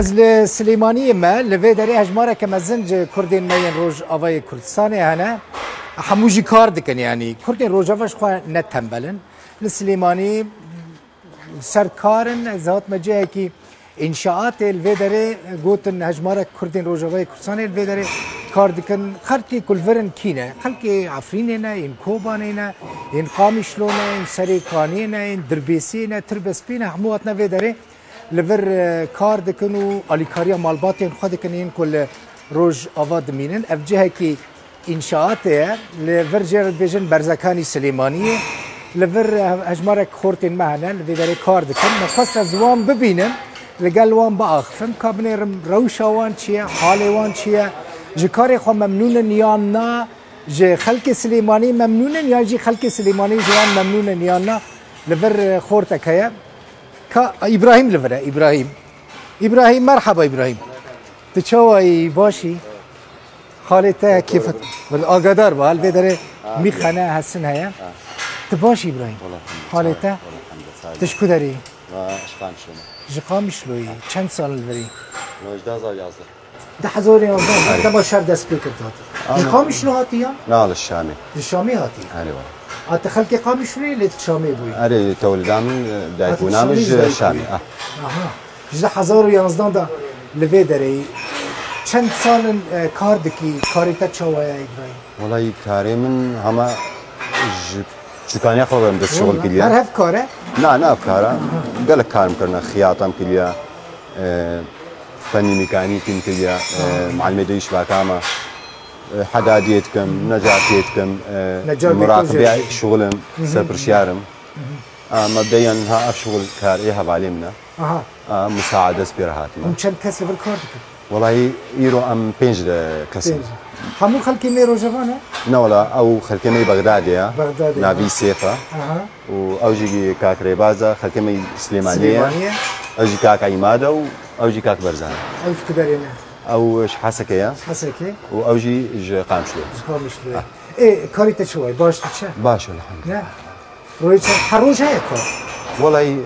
از سلیمانی ما لوی داری هجماره که مزنج کردین مین روز آوای کردستانی هنه هموجی کار دکن یعنی کردین روز آواش خواه نتنبلن لسلیمانی سرکارن زهات مجه کی انشاءات لوی داری گوتن هجماره کردین روز آوای کردستانی لوی داری کار دکن خلقی کلفرن کینه خلقی عفرینه نه این کوبانه نه این قامیشلونه این سریکانی نه این دربیسی نه تربسپینه هموات نه داری لور کار دکن و آلیکاریا مالباتی خود کنین کل روز آواد مینن افجه کی انشاءاته لور جر بیژن برزکانی سلیمانیه لور هجماره خورتین مهنن لور داره کار دکن نخواست زوام ببینن لقال وان باخفم کابنی روش وان چیه حال وان چیه جکاری خو ممنون یا نه ج خلق سلیمانی ممنون یا جی خلق سلیمانی جوان ممنون یا نه لور خورت کیا إبراهيم لفرا إبراهيم مرحبا إبراهيم تشوي باشي خالته كيف والأقدار بقى البدرة ميخنا هالسنة هيا تباشي إبراهيم خالته تشكو داري اشقام شلون جقام شلوي كم سال الفري 11 يازر ده حزوري يوم تبا شر دست بيكر تاتي جقام شلو هاتي يا لا للشامي الشامي هاتي ايوه أنت خلقي قام شلوي اللي شامي بوي اري تولدان دايت ونامج شامي اها جده 1111 دا لوی داری چند سال کار دکی کاری تا چواه ابراهیم والله كاري من هما شكاني اخو بس شغل كليا هر هف کاره لا كارا قال لك كارم كرنا خياطه كليا فني ميكانيكي كليا معلمي ديش باكاما حداديتكم نجاتيتكم مراقبة شغلم سبرشيارم مبدئيا ها شغل كار ايه بعلمنا مساعدة سبيرهاتنا ومشان كسب الكار والله يرو ام بينج كسب همو خلقي ميرو جوانه نولا او خلقي مي بغدادية نافي سيفا او جي كاك ريبازا خلقي مي سليمانية او جي كاك عمادة او جي كاك برزانة او كدارينا او حسكية حسكي او جي قامشلو قامشلو ايه كاري تشوي باش تشا باش الحمد لله رويش حروج هيك والله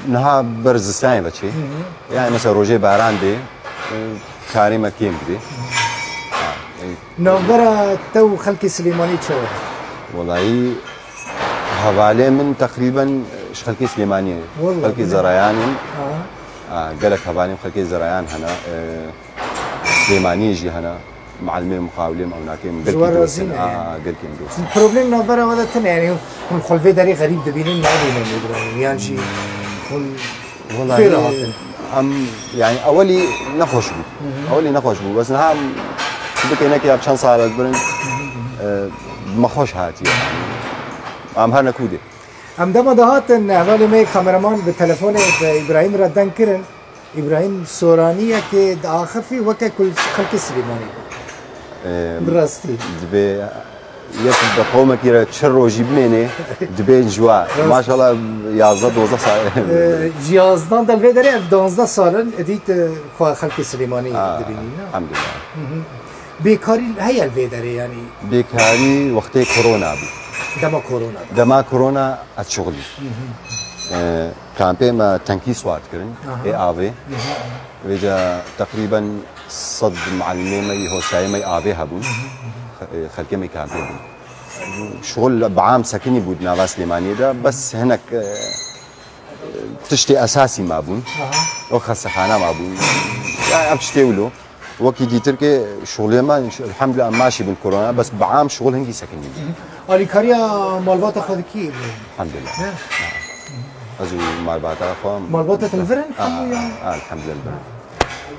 نها برزستاني بچي يعني مثلا روجي باران دي كاري مكيم دي نوبرا تو خلقي سليماني تشوي والله حوالي من تقريبا خلقي سليماني خلقي زريان قالك حوالي خلقي زريان هنا سليماني يجي هنا معلمين مقاولين او ناكين جوارزين قلكين دوس البروبليم نوبرا ولا تن يعني هم خلفي داري غريب دبينين ما بينهم ابراهيم يعني شيء والله يعني اولي نخوش بو بس نها بك هناك يا بشان صار برن ما خوش هاتي ام هرنا كودي ام دما دهاتن اول ما كاميرامان بتليفون ابراهيم ردن كرن ابراهيم سورانيه كي اخر في وقت كل خلق سليماني براستي دبي يكتب بقومك يرى تشرو جيبني دبي جوا ما شاء الله يا زاد وزا جيازدان دل فيدري 12 سالن اديت خلق سليماني دبينينا الحمد لله بيكاري هي الفيدري يعني بيكاري وقت كورونا بي دما كورونا اتشغلي كامبي ما تنكي سوات كرن اي افي وجا تقريبا صد معلمين مي هو ساي مي افي هبون خلكي مي كامبي شغل بعام سكني بود نافا سليماني ده بس هناك تشتي اساسي ما بون او خاصخانه ما بون يعني ابشتي ولو وقت ديتركي شغلي ما الحمد لله ماشي بالكورونا بس بعام شغل هنجي سكني اليكاريا مالبات خذ كي الحمد لله ازو مالبات اخو مالبات الفرن الحمد لله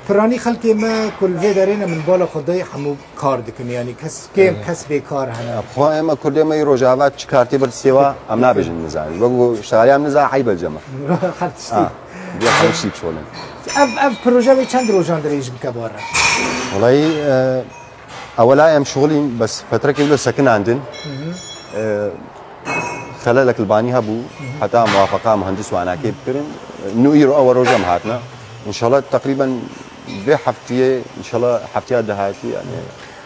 فراني خلقي ما كل في دارينا من بالا خدای حمو کار دکن يعني کس بیکار هنا خو اما كل ما يروجاوات كارتي بالسوا ام نابج النزاع بقوا اشتغالي ام نزاع عيب الجمع خدشتي بياخذ شيء شغلن اف بروجي چند روزان دريج بكبار والله اولا ايام شغلي بس فتره كده ساكن عندن خلالك الباني هبو حتى موافقه مهندس وانا كيف كرن نوير اول روجا مهاتنا ان شاء الله تقريبا بحفتيه ان شاء الله حفتيه دهاتي يعني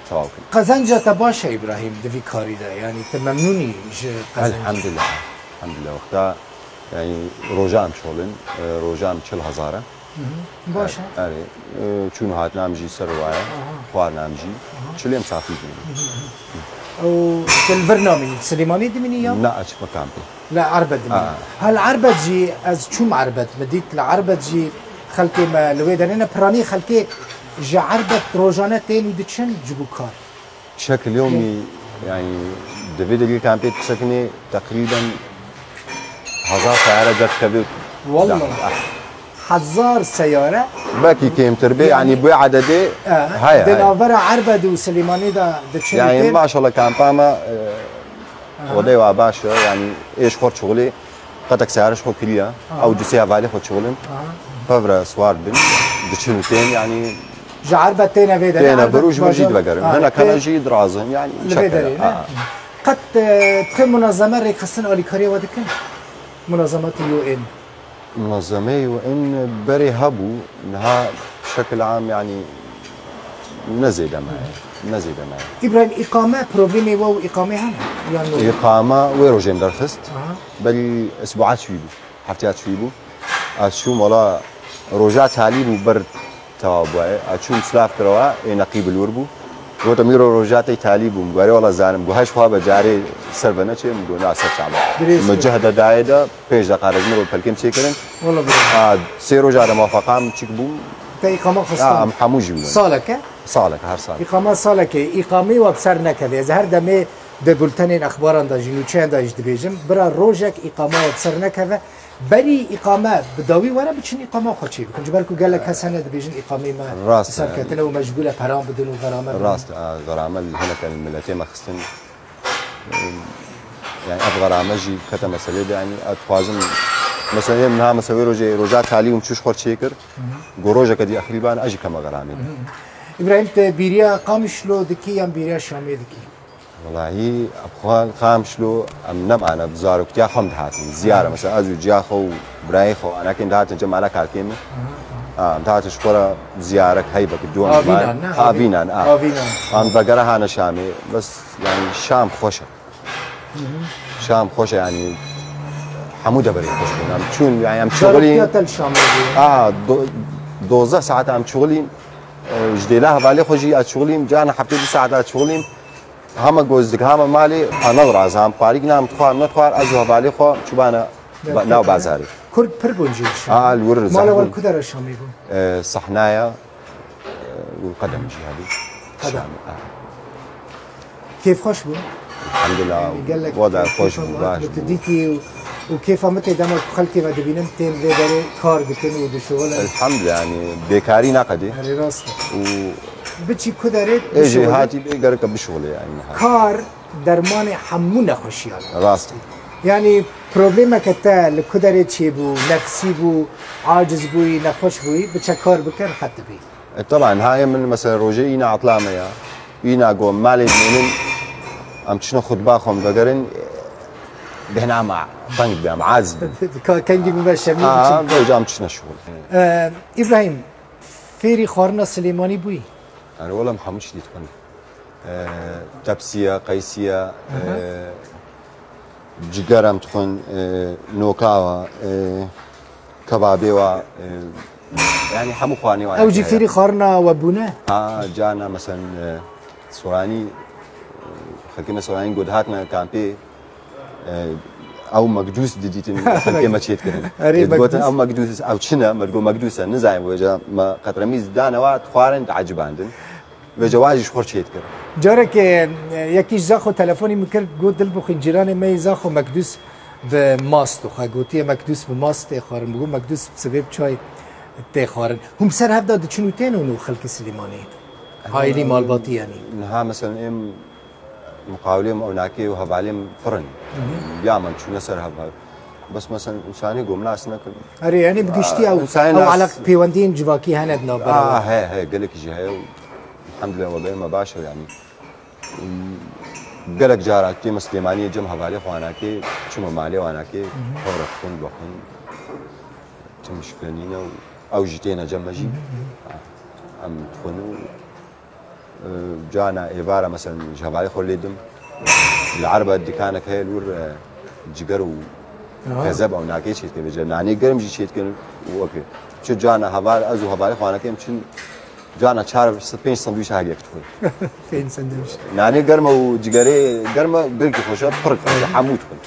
سواء قزنجه تباشا ابراهيم دفي كاري ده يعني ممنوني الحمد لله وقتها يعني روجام شغلن روجام 40,000 باشە ئەرێ چون هات نامژی سەر وایە خوار نامژی چ لێم سافی بوو أو البرنامج سليماني دمني يوم؟ لا أشوف كامبي لا عربت دمني هل عربت جي از شو معربت مديت لعربت جي خلكي ما لويدا أنا براني خلكي جا عربت روجانة تين ودتشن جبو كار بشكل يومي يعني دافيد كامبي تسكني تقريبا 1000 سيارة جت كبير والله 1000 سيارة باكي كيم تربي يعني بو عددي هاي دنافرة عربد وسليماني دا دتشن يعني ما شاء الله كان باما ودي واباشا يعني ايش خور شغلي قدك سيارة شغل كليا او جسيا فالي خور شغلن فبرا سوار بن دتشنتين يعني جعربتين بيدا تينا بروج برجيد بقرم هنا كان جيد رازم يعني شكل قد تم منظمة ريكسن أوليكاريا ودكن منظمات UN منظمة UN بري هبو انها بشكل عام يعني نزيدة معي إبراهيم إقامة بروبليمي وو إقامة هنا يعني إقامة ويروجين درخست بل أسبوعات شويبو هفتيات شويبو أشوم ولا روجات هاليبو برد توابوه أشوم سلاف كروا نقيب الوربو رو تميرو روجاتي تاليبو مغاري ولا زانم گوهاش خواه بجاري سربنا چه مگو ناسر شعبا مجهده دايدا پیش دا قارزمر و پلکم چه کرن والله برد سي روجا موافقام چيك بوم تا إقامة خصوصا ام حموجي بوم صالك هر سال إقامة صالك إقامة وبسر نكذا إذا هر دمي ده بولتنين أخباران دا جنوچان دا اجدبيجم برا روجك إقامة وبسر نكذا بري إقامة بداوي ورا بتشن إقامة خدشي بكن جبالكو قال لك هسنة دبيجن إقامة ما راست صار كتنا ومشغولة برام بدون غرامة راست غرامة هنا كان الملتين مخستن يعني أف غرامة جي كتا مسألة ده يعني أتخوازم مثلا منها مسوي روجات تالي ومشوش خور شيكر جوروجا كدي أخريبان أجي كما غرامة إبراهيم تبيريا قامشلو دكي أم بيريا شامي دكي والله أبخوان خامشلو أم نم أنا بزارو كتيا خمد هاتين زيارة مثلا أزو جاخو برايخو أنا كنت هاتين جمعنا كاركيمة انتهت شكورا زيارك هيبك الدوام آبينان أنا بقرها أنا شامي بس يعني شام خوشة يعني حمودة بري خوش بنا شون يعني أم شغلي دوزة ساعات أم شغلي جديلها بالي خوشي أشغلي جانا حبتي ساعات شغلي هما جوزك هما مالي أنا غراز هم قاريق نام تخوار نتخوار أزوها بالي خو شو بنا ناو بازاري كرد بربونجي الور زحمة مالا والكدر الشامي بون صحنايا والقدم جي هذه كيف خوش بون؟ الحمد لله وضع خوش باش تديتي وكيف متى دام خلتي ما دبينم تين ذي كار بكن ودي شغل الحمد لله يعني بيكاري نقدي يعني راسك بتشي كدرت اجي هاتي بيقرك بشغل يعني كار درمان حمونا خوشيان راستي يعني بروبليمك تا لكدرت شي بو نفسي بو عاجز بوي نخوش بوي بتشكار بكر حتى بي طبعا هاي من مثلا روجينا عطلامه يا ينا قوم مالي منين ام تشنو خطبه خم بقرن بهنا مع طنق بهم عازب كان يجيب مباشر جام تشنو شغل ابراهيم فيري خورنا سليماني بوي انا والله محمد شديد تكون تبسيه قيسيه جگرم تكون نوكاوا كبابي يعني حمو خواني او جفيري خورنا وبونا جانا مثلا سوراني خلكنا سوراني قد هاتنا كامبي او مقدوس ديتين خلكي ما تشيت كده قلت او مقدوس او شنا ما تقول مقدوسه نزايم وجا ما قطرميز دانا وات خوارن عجباندن وجواجش خور تشيت كده جارك يكيش زاخو تلفوني مكر قلت دل بخين جيراني ما يزاخو مقدوس بماستو قلتي مقدوس بماست خارن بقول مقدوس بسبب شاي تخارن هم سر هفدا دچنو تينو خلق سليماني هايلي مالباطي يعني انها مثلا ام مقاولين او ناكي وهبالين فرن يعمل شو نسر هبا بس مثلا انساني قوم ناسنا اري يعني بقشتي او على بيوندين جواكي هندنا هي قال لك جي هي الحمد لله والله ما باشر يعني قال لك جاراتي مسلمانيه جم هبالي خواناكي شو مالي واناكي فورتكم بخن تمشكلينا او جيتينا جنبجي ام تكونوا جانا عباره مثلا جبالي خليدم العربه دي كانك هي الور جقرو غضب او ناکی چیت که بجا نانی گرم جی چیت که اوکی چه جانا هوار از هوار خانه کم چون جانا 4-5 ساندویچ هاگی کتوی فين سندويش نانی گرم و جگری گرم برگ خوشا پرک حمود کن